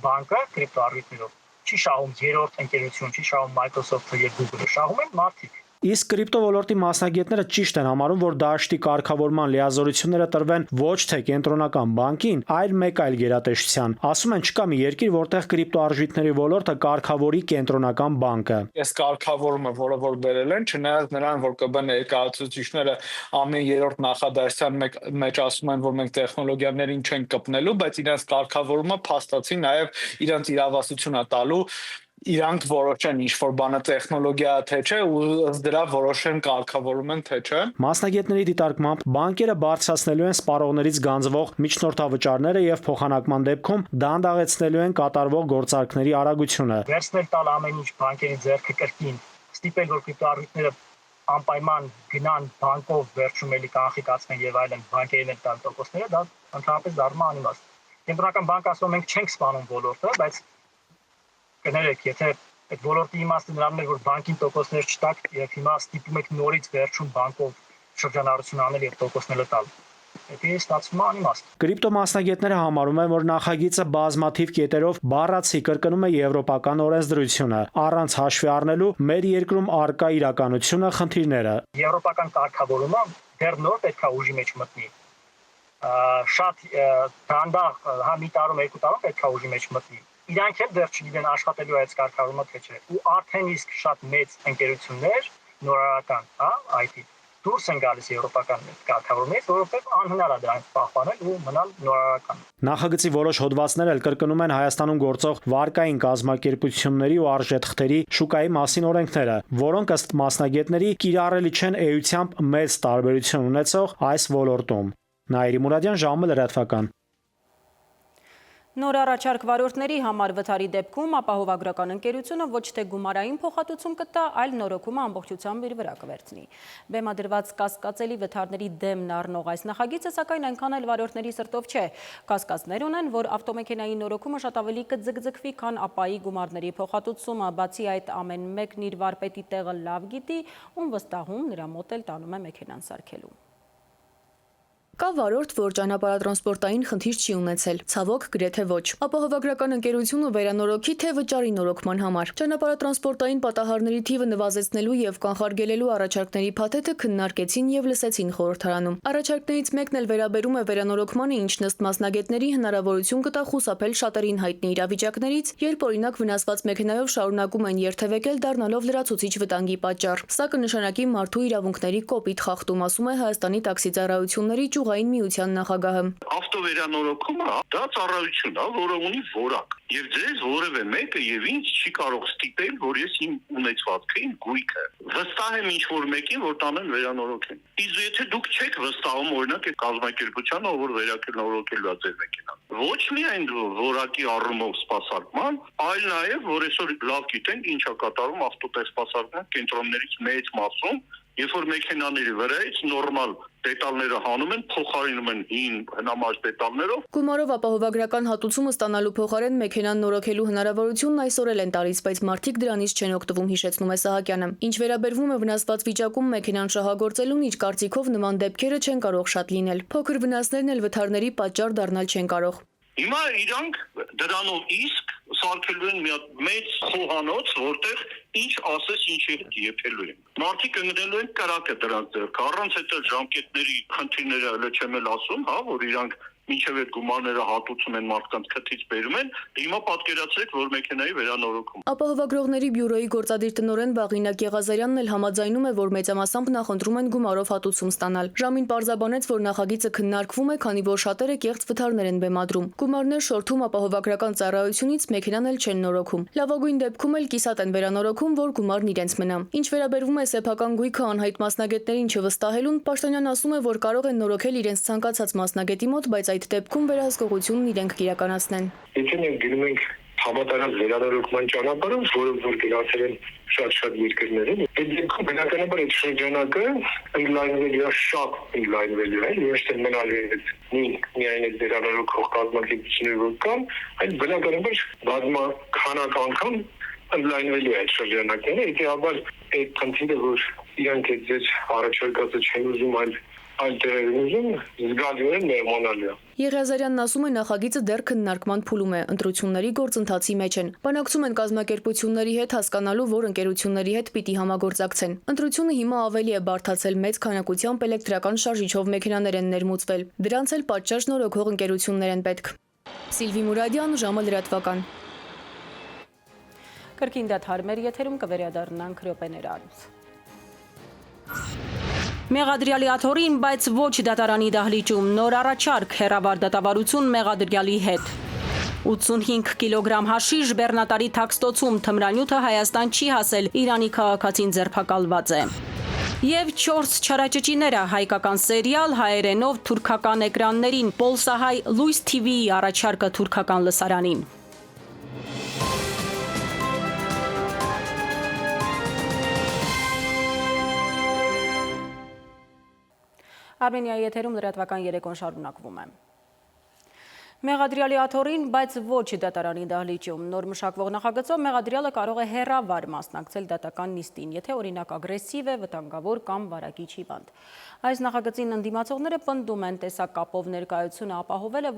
բանկը կրիպտոարժույթներով, չի շահում երրորդ ընկերություն, չի շահում Microsoft-ը եւ Google-ը, շահում են մարդիկ։ Իսկ կրիպտո ոլորտի մասնագետները ճիշտ են համարում, որ դաշտի կարգավորման լիազորությունները տրվեն ոչ թե կենտրոնական բանկին, այլ մեկ այլ գերատեսչության։ Ասում են, չկա մի երկիր, որտեղ կրիպտոարժույթների ոլորտը կարգավորի կենտրոնական բանկը։ Այս կարգավորումը, որը որ բերել են, չնայած նրան, որ ԿԲ ներկայացուցիչները ամեն երրորդ նախադասության մեջ ասում են, որ մենք տեխնոլոգիաներին չենք կպնելու, բայց իրենց կարգավորումը փաստացի նաև իրենց իրավասությունը տալու իրանք որոշեն ինչ որ բանը տեխնոլոգիա թե չէ ու ըստ դրա որոշեն կարգավորում են թե չէ։ Մասնագետների դիտարկմամբ բանկերը բարձրացնելու են սպառողներից գանձվող միջնորդավճարները եւ փոխանակման դեպքում դանդաղեցնելու են կատարվող գործարքների արագությունը։ Վերցնել տալ ամեն ինչ բանկերի ձեռքը կրկին, ստիպել որ կրիպտոարժույթները անպայման գնան բանկով վերջում էլի կանխիկացնեն եւ այլն բանկերին են տալ տոկոսները, դա ընդհանրապես դառնում է անիմաստ։ Կենտրոնական բանկը ասում մենք չենք սպանում ոլորտը, բայց կներեք, եթե այդ ոլորտի իմաստը նրանն է, որ բանկին տոկոսներ չտակ եւ հիմա ստիպում եք նորից վերջում բանկով շրջանառություն անել եւ տոկոսները տալ։ Դա ստացվում է անիմաստ։ Կրիպտո մասնագետները համարում են, որ նախագիծը բազմաթիվ կետերով բառացի կրկնում է եվրոպական օրենսդրությունը, առանց հաշվի առնելու մեր երկրում առկա իրականությունը, խնդիրները։ Եվրոպական կարգավորումը դեռ նոր պետք է ուժի մեջ մտնի։ Շատ դանդաղ, հա մի տարում, երկու տարում պետք է ուժի մեջ մտնի։ Իրանք էլ դեռ չգիտեն աշխատելու այդ կարգավորումը թե չէ։ Ու արդեն իսկ շատ մեծ ընկերություններ նորարարական, հա, IT դուրս են գալիս եվրոպական կարգավորումից, որովհետև անհնար է դրանք պահպանել ու մնալ նորարարական։ Նախագծի որոշ հոդվածներ էլ կրկնում են Հայաստանում գործող վարկային կազմակերպությունների ու արժեթղթերի շուկայի մասին օրենքները, որոնք ըստ մասնագետների կիրառելի չեն էությամբ մեծ տարբերություն ունեցող այս ոլորտում։ Նաիրի Մուրադյան, ժամը լրատվական։ Նոր առաջարկ վարորդների համար վթարի դեպքում ապահովագրական ընկերությունը ոչ թե գումարային փոխհատուցում կտա, այլ նորոգումը ամբողջությամբ իր վրա կվերցնի։ Բեմադրված կասկածելի վթարների դեմն առնող այս նախագիծը սակայն այնքան էլ վարորդների սրտով չէ։ Կասկածներ ունեն, որ ավտոմեքենայի նորոգումը շատ ավելի կձգձգվի, քան ապայի գումարների փոխհատուցումը, բացի այդ ամեն մեկն իր վարպետի տեղը լավ գիտի, ում վստահում նրա մոտ էլ տանում է մեքենան սարքելու։ Կա վարորդ, որ ճանապարհատրանսպորտային խնդիր չի ունեցել, ցավոք գրեթե ոչ։ Ապահովագրական ընկերությունը վերանորոգի թե վճարի նորոգման համար։ Ճանապարհատրանսպորտային պատահարների թիվը նվազեցնելու եւ կանխարգելելու առաջարկների փաթեթը քննարկեցին եւ լսեցին խորհրդարանում։ Առաջարկներից մեկն էլ վերաբերում է վերանորոգմանը, ինչն ըստ մասնագետների հնարավորություն կտա խուսափել շատերին հայտնի իրավիճակներից, երբ օրինակ վնասված մեքենայով շարունակում են երթևեկել, դառնալով լրացուցիչ վտանգի պատճառ։ Սա կնշանակի մարդու իրավունքների կոպիտ խախտում, ասում է Հայաստանի տաքսի ծառայությունների Ճյուղային միության նախագահը։ Ավտովերանորոգումը դա ծառայություն է, որը ունի որակ։ Եվ ձեզ որևէ մեկը եւ ինձ չի կարող ստիպել, որ ես իմ ունեցվածքը, իմ գույքը վստահեմ ինչ որ մեկին, որ տանեն վերանորոգեն։ Իսկ եթե դուք չեք վստահում, օրինակ, այդ կազմակերպությանը, որ վերանորոգելու է ձեր մեքենան, ոչ միայն որակի առումով սպասարկման, այլ նաեւ, որ այսօր լավ գիտենք ինչ է կատարում ավտոտեսպասարկման կենտրոններից մեծ մասում, երբ որ մեքենաների վրայից նորմալ դետալները հանում են, փոխարինում են հին հնամաշ դետալներով։ Գումարով ապահովագրական հատուցումը ստանալու փոխարեն մեքենան նորոգելու հնարավորությունն այսօր էլ են տալիս, բայց մարդիկ դրանից չեն օգտվում, հիշեցնում է Սահակյանը։ Ինչ վերաբերվում է վնասված վիճակում մեքենան շահագործելուն, իր կարծիքով նման դեպքերը չեն կարող շատ լինել։ Փոքր վնասներն էլ վթարների պատճառ դառնալ չեն կարող։ Հիմա իրանք դրանով իսկ սարքելու են մի հատ մեծ խոհանոց, որտեղ ինչ ասես ինչի հետ եփելու են։ Մարդիկ ընկնելու են կրակը դրանց ձեռքը, առանց այդ ժամկետների խնդիրները հələ չեմ էլ ասում, հա, որ իրանք մինչև այդ գումարները հատուցում են մարդկանց քթից բերում են, հիմա պատկերացրեք, որ մեքենայի վերանորոգում։ Ապահովագրողների բյուրոյի գործադիր տնօրեն Վաղինակ Եղազարյանն էլ համաձայնում է, որ մեծամասամբ նախընտրում են գումարով հատուցում ստանալ։ Ժամին պարզաբանեց, որ նախագիծը քննարկվում է, քանի որ շատերը կեղծ վթարներ են բեմադրում։ Գումարներ շորթում ապահովագրական ծառայությունից մեքենան էլ չեն նորոգում։ Լավագույն դեպքում էլ կիսատ են վերանորոգում, որ գումարն իրենց մնա։ Ինչ վերաբերվում է սեփական գույքը անհայտ մասնագետներին չվստահելուն, Պաշտոնյան ասում է, որ կարող են նորոգել իրենց ցանկացած մասնագետի մոտ, բայց այդ դեպքում վերահսկողությունն իրենք կիրականացնեն։ Եթե մենք գնում ենք համատարած վերանորոգման ճանապարհով, որը որ գնացել են շատ երկրներում, այդ դեպքում բնականաբար այդ շրջանակը ընդլայնվելու է, շատ ընդլայնվելու է, ոչ թե մնալու է միայն այդ վերանորոգող կազմակերպությունները որ կան, այլ բնականաբար բազմաքանակ անգամ ընդլայնվելու է այդ շրջանակները, հետեւաբար այդ խնդիրը, որ իրանք այդ ձեր առաջարկածը չեն ուզում, այլ դերերն ուզում, զգալիորեն մեղմանալու է։ Եղիազարյանն ասում է, նախագիծը դեռ քննարկման փուլում է, ընտրությունների գործընթացի մեջ են։ Բանակցում են կազմակերպությունների հետ հասկանալու, որ ընկերությունների հետ պիտի համագործակցեն։ Ընտրությունը հիմա ավելի է բարդացել, մեծ քանակությամբ էլեկտրական շարժիչով մեքենաներ են ներմուծվել։ Դրանց էլ պատշաճ նորոգող ընկերություններ են պետք։ Սիլվի Մուրադյան, ժամը լրատվական։ Կրկին դադարմեր եթերում կվերադառնանք րոպեներ անց։ Մեղադրյալի աթոռին, բայց ոչ դատարանի դահլիճում, նոր առաջարկ հեռավար դատավարություն մեղադրյալի հետ։ 85 կիլոգրամ հաշիշ բեռնատարի թաքստոցում թմրանյութը Հայաստան չի հասել, Իրանի քաղաքացին ձերբակալված է։ Եվ 4 չարաճճիները հայկական սերիալ հայերենով թուրքական էկրաններին, Պոլսահայ Լույս TV-ի առաջարկը թուրքական լսարանին։ Արմենիայի եթերում լրատվական երեկոն շարունակվում է։ Մեղադրյալի աթոռին, բայց ոչ դատարանի դահլիճում, նոր մշակվող նախագծով մեղադրյալը կարող է հեռավար մասնակցել դատական նիստին, եթե օրինակ ագրեսիվ է, վտանգավոր կամ վարակիչ հիվանդ։ Այս նախագծին ընդդիմացողները պնդում են, տեսակապով ներկայությունը ապահովելը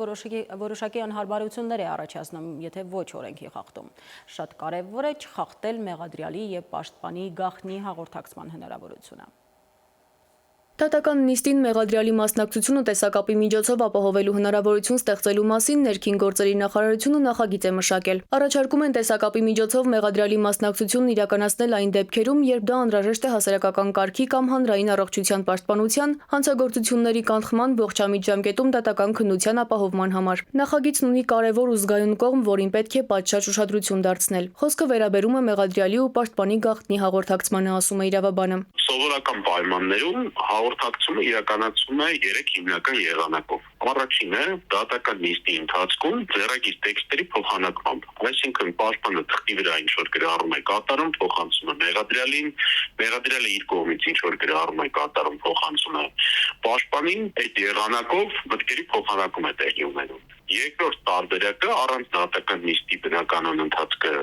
որոշակի անհարմարություններ է առաջացնում, եթե ոչ օրենքի խախտում։ Շատ կարևոր է չխախտել մեղադրյալի եւ պաշտպանի գաղտնի հաղորդակցման հնարավորությունը։ Դատական նիստին մեղադրյալի մասնակցությունը տեսակապի միջոցով ապահովելու հնարավորություն ստեղծելու մասին ներքին գործերի նախարարությունը նախագիծ է մշակել։ Առաջարկում են տեսակապի միջոցով մեղադրյալի մասնակցությունն իրականացնել այն դեպքերում, երբ դա անհրաժեշտ է հասարակական կարգի կամ հանրային առողջության պաշտպանության, հանցագործությունների կանխման, ողջամիտ ժամկետում դատական քննության ապահովման համար։ Նախագիծն ունի կարևոր ու զգայուն կողմ, որին պետք է պատշաճ ուշադրություն դարձնել։ Խոսքը վերաբերում է մեղադրյալի ու պաշտպանի գաղտնի հաղորդակցմանը, ասում է իրավաբանը։ Սովորական պայմաններում հաղորդակցումը իրականացվում է 3 հիմնական եղանակով։ Առաջինը դատական նիստի ընթացքում ձեռագիր տեքստերի փոխանակմամբ, այսինքն պաշտպանը թղթի վրա ինչ որ գրառում է կատարում, փոխանցում է մեղադրյալին, մեղադրյալը իր կողմից ինչ որ գրառում է կատարում, փոխանցում է պաշտպանին, այդ եղանակով մտքերի փոխանակում է տեղի ունենում։ Երկրորդ տարբերակը առանց դատական նիստի բնականon ընթացքը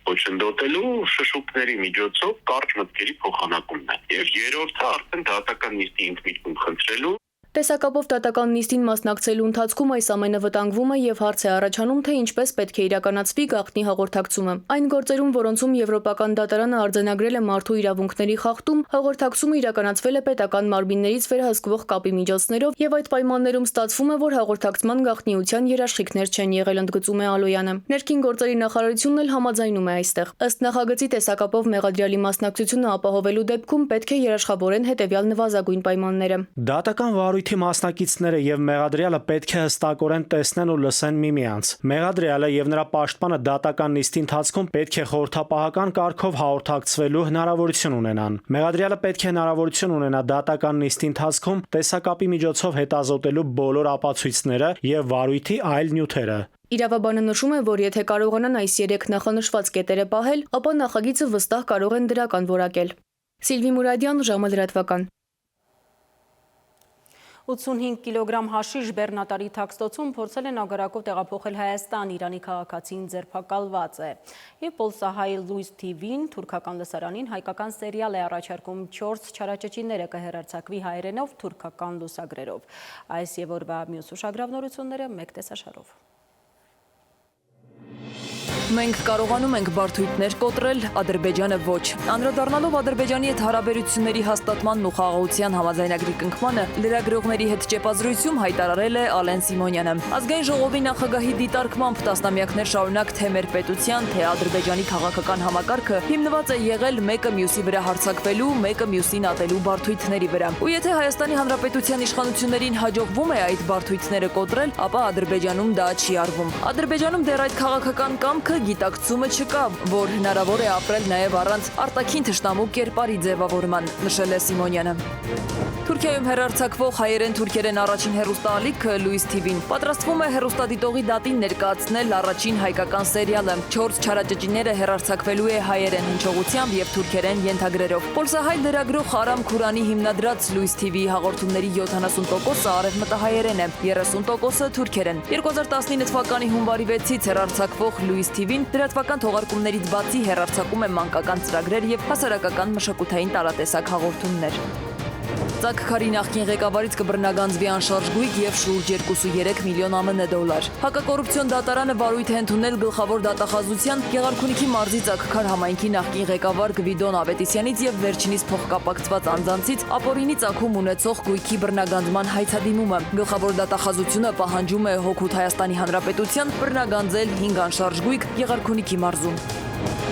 ոչնդոտելու շշուկների միջոցով կարճ մտքերի փոխանակումն է։ Եվ երրորդը արդեն դատական նիստի ընդմիջում խնդրելու Տեսակապով դատական նիստին մասնակցելու ընթացքում այս ամենը վտանգվում է եւ հարց է առաջանում, թե ինչպես պետք է իրականացվի գաղտնի հաղորդակցումը։ Այն գործերում, որոնցում Եվրոպական դատարանը արձանագրել է մարդու իրավունքների խախտում, հաղորդակցումը իրականացվել է պետական մարմիններից վերահսկվող կապի միջոցներով եւ այդ պայմաններում ստացվում է, որ հաղորդակցման գաղտնիության երաշխիքներ չեն եղել, ընդգծում է Ալոյանը։ Ներքին գործերի նախարարությունն էլ համաձայնում է այստեղ։ Ըստ նախագծի տեսակապով մեղադրյալի մասնակցությունը ապահովելու դեպքում պետք է երաշխավորեն հետեւյալ նվազագույն պայմանները։ Դատական վարույթի մասնակիցները եւ մեղադրյալը պետք է հստակորեն տեսնեն ու լսեն միմյանց։ Մեղադրյալը եւ նրա պաշտպանը դատական նիստի ընթացքում պետք է խորհրդապահական կարգով հաղորդակցվելու հնարավորություն ունենան։ Մեղադրյալը պետք է հնարավորություն ունենա դատական նիստի ընթացքում տեսակապի միջոցով հետազոտելու բոլոր ապացույցները եւ վարույթի այլ նյութերը։ Իրավաբանը նշում է, որ եթե կարողանան այս 3 նախանշված կետերը պահել, ապա նախագիծը վստահ կարող են դրական որակել։ Սիլվի Մուրադյան, ժամը լրատվական։ 85 կիլոգրամ հաշիշ բեռնատարի թաքստոցում փորձել են ագարակով տեղափոխել Հայաստան, Իրանի քաղաքացին ձերբակալված է։ Եվ Պոլսահայ Լույս TV-ին թուրքական լսարանին հայկական սերիալ է առաջարկում 4 չարաճճիները կհեռարձակվի հայերենով թուրքական լուսագրերով։ Այս եւ օրվա մյուս ուշագրավ նորությունները մեկ տեսաշարով։ մենք կարողանում ենք բարդույթներ կոտրել, Ադրբեջանը ոչ։ Անդրադառնալով Ադրբեջանի հետ հարաբերությունների հաստատմանն ու խաղաղության համաձայնագրի կնքմանը, լրագրողների հետ ճեպազրույցում հայտարարել է Ալեն Սիմոնյանը։ Ազգային ժողովի նախագահի դիտարկմամբ տասնամյակներ շարունակ թե մեր պետության, թե Ադրբեջանի քաղաքական համակարգը հիմնված է եղել մեկը մյուսի վրա հարձակվելու, մեկը մյուսին ատելու բարդույթների վրա։ Ու եթե Հայաստանի Հանրապետության իշխանություններին հաջողվում է այդ բարդույթները կոտրել, ապա Ադրբեջանում դա չի արվում։ Ադրբեջանում դեռ այդ քաղաքական կամքը, գիտակցումը չկա, որ հնարավոր է ապրել նաև առանց արտաքին թշնամու կերպարի ձևավորման, նշել է Սիմոնյանը։ Թուրքիայում հեռարձակվող հայերեն-թուրքերեն առաջին հեռուստաալիքը Լուիս TV-ն պատրաստվում է հեռուստադիտողի դատին ներկայացնել առաջին հայկական սերիալը։ 4 չարաճճիները հեռարձակվելու է հայերեն հնչողությամբ եւ թուրքերեն ենթագրերով։ Պոլսահայ լրագրող Արամ Քուրանի հիմնադրած Լուիս TV-ի հաղորդումների 70%-ը արևմտահայերեն է, 30%-ը թուրքերեն։ 2019 թվականի հունվարի 6-ից հեռարձակվող Լուիս TV-ն դրատվական թողարկումներից բացի հեռարձակում է մանկական ծրագրեր եւ հասարակական մշակութային տարատեսակ հաղորդումներ։ Ծակ Քարի նախկին ղեկավարից կբռնագանձվի անշարժ գույք եւ շուրջ 2.3 միլիոն ԱՄՆ դոլար։ Հակակոռուպցիոն դատարանը վարույթ է ընդունել գլխավոր դատախազության Գեղարքունիքի մարզի Ծակ Քար համայնքի նախկին ղեկավար Գվիդոն Ավետիսյանից եւ վերջինիս փոխկապակցված անձանցից ապօրինի ծագում ունեցող գույքի բռնագանձման հայցադիմումը։ Գլխավոր դատախազությունը պահանջում է հօգուտ Հայաստանի Հանրապետության բռնագանձել 5 անշարժ գույք Գեղարքունիքի մարզում։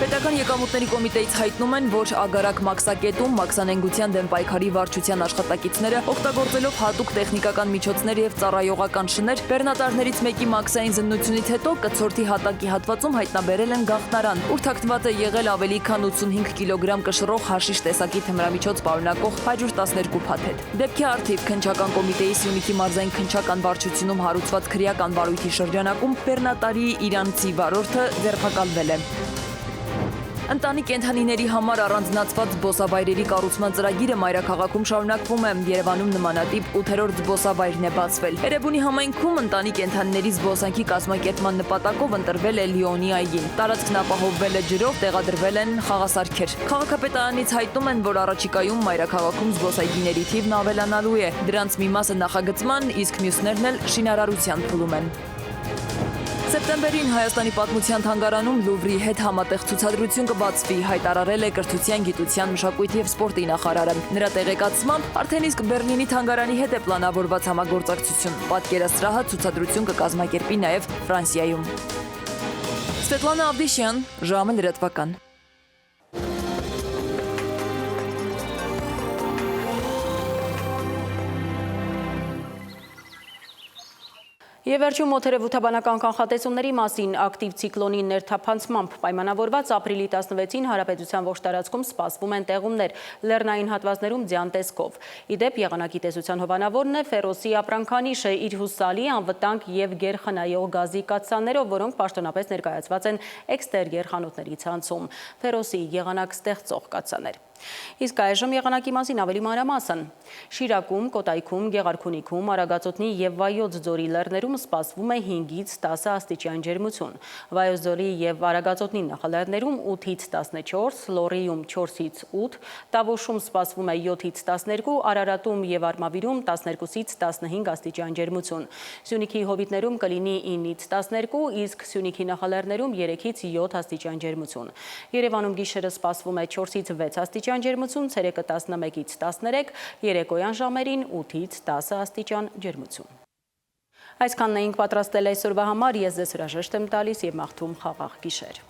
Պետական եկամուտների կոմիտեից հայտնում են, որ Ագարակ Մաքսակետում մաքսանենգության դեմ պայքարի վարչության աշխատակիցները օգտագործելով հատուկ տեխնիկական միջոցներ եւ ծառայողական շներ բեռնատարներից մեկի մաքսային զննությունից հետո կցորդի հատակի հատվածում հայտնաբերել են գաղտնարան, ուր թաքնված է եղել ավելի քան 85 կիլոգրամ կշռող հաշիշ տեսակի թմրամիջոց պարունակող 112 փաթեթ։ Դեպքի առթիվ քննչական կոմիտեի Սյունիքի մարզային քննչական վարչությունում հարուցված քրեական վարույթի շրջանակում բեռնատարի իրանցի վարորդը ձերբակալվել է։ Ընտանի կենդանիների համար առանձնացված զբոսավայրերի կառուցման ծրագիրը մայրաքաղաքում շարունակվում է։ Երևանում նմանատիպ 8-րդ զբոսավայրն է բացվել։ Էրեբունի համայնքում ընտանի կենդանիների զբոսանքի կազմակերպման նպատակով ընտրվել է Լիոնի այգին։ Տարածքն ապահովվել է ջրով, տեղադրվել են խաղասարքեր։ Քաղաքապետարանից հայտնում են, որ առաջիկայում մայրաքաղաքում զբոսայգիների թիվն ավելանալու է։ Դրանց մի մասը նախագծման, իսկ մյուսներն էլ շինարարության փուլում են։ Սեպտեմբերին Հայաստանի պատմության թանգարանում Լուվրի հետ համատեղ ցուցադրություն կբացվի, հայտարարել է Կրթության, գիտության, մշակույթի եւ սպորտի նախարարը։ Նրա տեղեկացմամբ արդեն իսկ Բեռլինի թանգարանի հետ է պլանավորված համագործակցություն։ Պատկերասրահը ցուցադրություն կկազմակերպի նաեւ Ֆրանսիայում։ Սվետլանա Ավդիշյան, ժամը լրատվական։ Եվ վերջում մոթերևութաբանական կանխատեսումների մասին ակտիվ ցիկլոնի ներթափանցմամբ պայմանավորված ապրիլի 16-ին հարաբերության ողջ տարածքում սպասվում են տեղումներ լեռնային հատվածներում ձյան տեսքով։ Իդեպ եղանակի տեսության հովանավորն է Ֆերոսի ապրանքանիշը իր հուսալի անվտանգ եւ գերխնայող գազի կաթսաներով, որոնք պաշտոնապես ներկայացված են էքստերիեր խանութների ցանցում։ Ֆերոսի եղանակ ստեղծող կաթսաներ։ Իսկ այժմ եղանակի մասին ավելի մանրամասն։ Շիրակում, Կոտայքում, Գեղարքունիքում, Արագածոտնի եւ Վայոց ձորի լեռներում սպասվում է 5-ից 10 աստիճան ջերմություն։ Վայոց ձորի եւ Արագածոտնի նախալեռներում 8-ից 14, Լոռիում 4-ից 8, Տավուշում սպասվում է 7-ից 12, Արարատում եւ Արմավիրում 12-ից 15 աստիճան ջերմություն։ Սյունիքի հովիտներում կլինի 9-ից 12, իսկ Սյունիքի նախալեռներում 3-ից 7 աստիճան ջերմություն։ Երևանում գիշերը սպասվում է 4-ից 6 աստիճան ջերմություն, ցերեկը 11-ից 13, երեկոյան ժամերին 8-ից 10 աստիճան ջերմություն։ Այսքանն էինք պատրաստել այսօրվա համար, ես ձեզ հրաժեշտ եմ տալիս եւ մաղթում խաղաղ գիշեր։